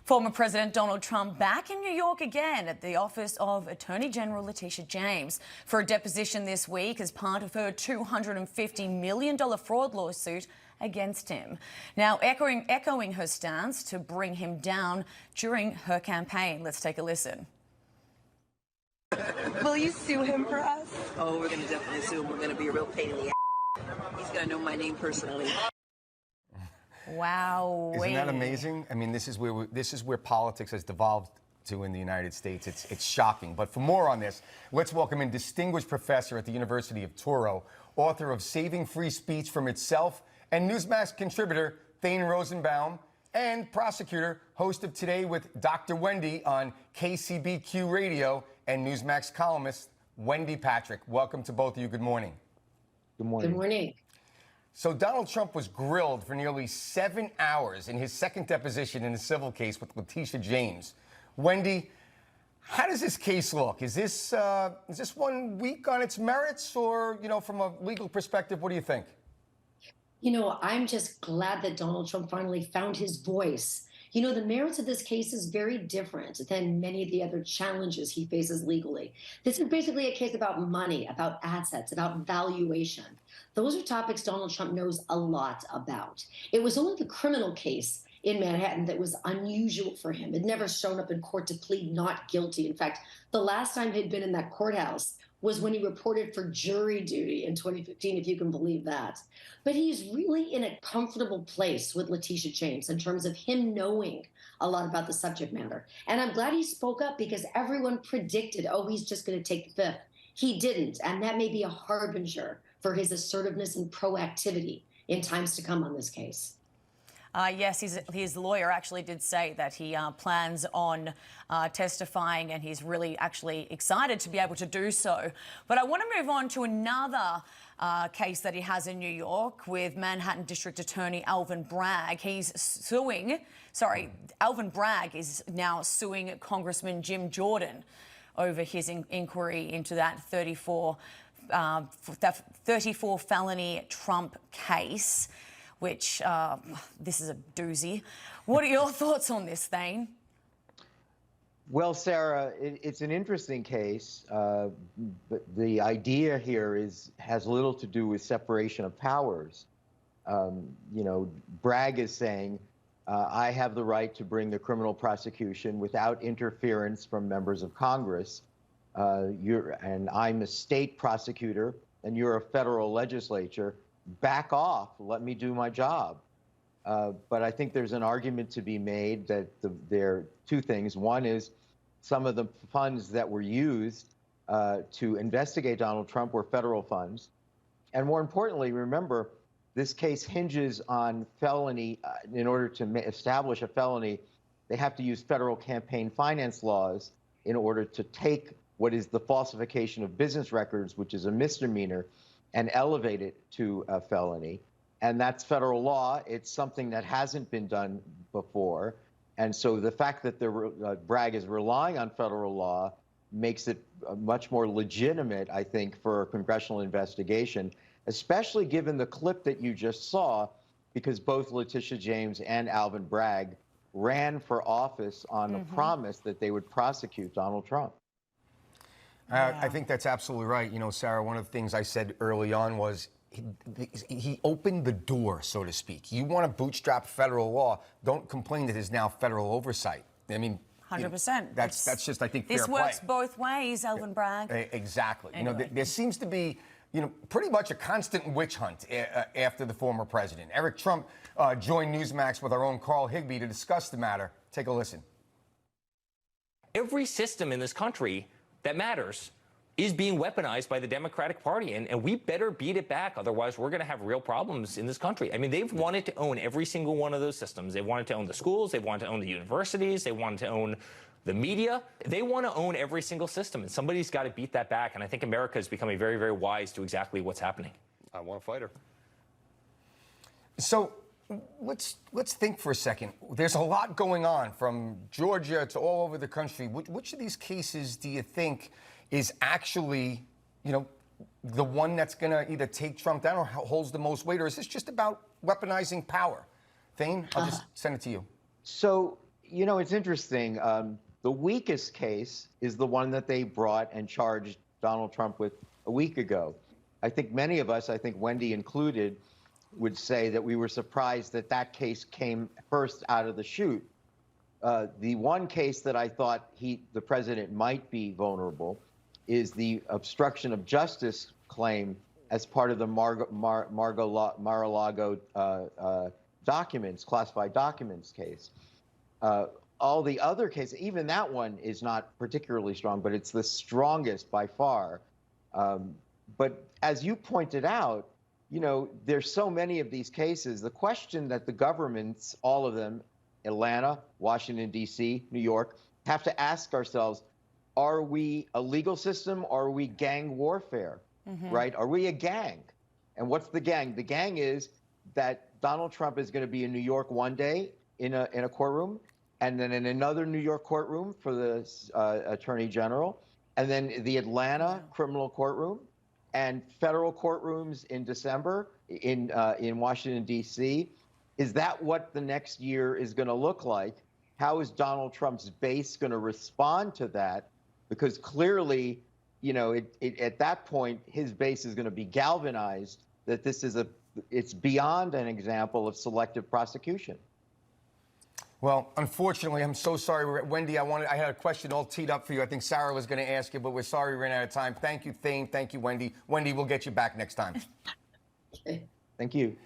Former President Donald Trump back in New York again at the office of Attorney General Letitia James for a deposition this week as part of her $250 million fraud lawsuit against him. Now, echoing her stance to bring him down during her campaign. Let's take a listen. Will you sue him for us? Oh, we're going to definitely sue him. We're going to be a real pain in the ass. He's going to know my name personally. Wow. Isn't that amazing? I mean, this is where politics has devolved to in the United States. It's shocking. But for more on this, let's welcome in distinguished professor at the University of Touro, author of Saving Free Speech from Itself, and Newsmax contributor Thane Rosenbaum, and prosecutor, host of Today with Dr. Wendy on KCBQ Radio, and Newsmax columnist Wendy Patrick. Welcome to both of you. Good morning. Good morning. Good morning. So Donald Trump was grilled for nearly 7 hours in his second deposition in a civil case with Letitia James. Wendy, how does this case look? Is this 1 week on its merits, or, from a legal perspective, what do you think? I'm just glad that Donald Trump finally found his voice. The merits of this case is very different than many of the other challenges he faces legally. This is basically a case about money, about assets, about valuation. Those are topics Donald Trump knows a lot about. It was only the criminal case in Manhattan that was unusual for him. He'd never shown up in court to plead not guilty. In fact, the last time he'd been in that courthouse was when he reported for jury duty in 2015, if you can believe that. But he's really in a comfortable place with Letitia James in terms of him knowing a lot about the subject matter. And I'm glad he spoke up, because everyone predicted, oh, he's just going to take the fifth. He didn't, and that may be a harbinger for his assertiveness and proactivity in times to come on this case. Yes, his lawyer actually did say that he plans on testifying, and he's really actually excited to be able to do so. But I want to move on to another case that he has in New York with Manhattan District Attorney Alvin Bragg. Alvin Bragg is now suing Congressman Jim Jordan over his inquiry into that 34 felony Trump case, which this is a doozy. What are your thoughts on this, Thane? Well, Sarah, it's an interesting case, but the idea here has little to do with separation of powers. Bragg is saying, I have the right to bring the criminal prosecution without interference from members of Congress. And I'm a state prosecutor, and you're a federal legislature. Back off, let me do my job. But I think there's an argument to be made that there are two things. One is some of the funds that were used to investigate Donald Trump were federal funds. And more importantly, remember, this case hinges on felony. In order to establish a felony, they have to use federal campaign finance laws in order to take what is the falsification of business records, which is a misdemeanor, and elevate it to a felony. And that's federal law. It's something that hasn't been done before. And so the fact that Bragg is relying on federal law makes it much more legitimate, I think, for a congressional investigation, especially given the clip that you just saw, because both Letitia James and Alvin Bragg ran for office on a promise that they would prosecute Donald Trump. I think that's absolutely right. Sarah, one of the things I said early on was he opened the door, so to speak. You want to bootstrap federal law, don't complain that there's now federal oversight. I mean, 100%. That's just, I think, fair play. This works both ways, Alvin Bragg. Exactly. Anyway. There seems to be, pretty much a constant witch hunt after the former president. Eric Trump joined Newsmax with our own Carl Higbee to discuss the matter. Take a listen. Every system in this country that matters is being weaponized by the Democratic Party, and we better beat it back. Otherwise, we're going to have real problems in this country. I mean, they've wanted to own every single one of those systems. They wanted to own the schools. They wanted to own the universities. They wanted to own the media. They want to own every single system, and somebody's got to beat that back. And I think America is becoming very, very wise to exactly what's happening. I want to fight her. So let's think for a second. There's a lot going on from Georgia to all over the country. Which of these cases do you think is actually, the one that's going to either take Trump down or holds the most weight? Or is this just about weaponizing power? Thane, I'll just send it to you. So, you know, it's interesting. The weakest case is the one that they brought and charged Donald Trump with a week ago. I think many of us, I think Wendy included, would say that we were surprised that that case came first out of the chute. The one case that I thought the president might be vulnerable is the obstruction of justice claim as part of the Mar-a-Lago documents, classified documents case. All the other cases, even that one is not particularly strong, but it's the strongest by far. But as you pointed out, you know, there's so many of these cases. The question that the governments, all of them, Atlanta, Washington, D.C., New York, have to ask ourselves, are we a legal system or are we gang warfare, right? Are we a gang? And what's the gang? The gang is that Donald Trump is going to be in New York one day in a courtroom, and then in another New York courtroom for the Attorney General, and then the Atlanta criminal courtroom, and federal courtrooms in December in Washington, D.C. Is that what the next year is going to look like? How is Donald Trump's base going to respond to that? Because clearly, you know, at that point, his base is going to be galvanized that it's beyond an example of selective prosecution. Well, unfortunately, I'm so sorry, Wendy. I had a question all teed up for you. I think Sarah was going to ask you, but we're sorry we ran out of time. Thank you, Thane. Thank you, Wendy. Wendy, we'll get you back next time. Thank you.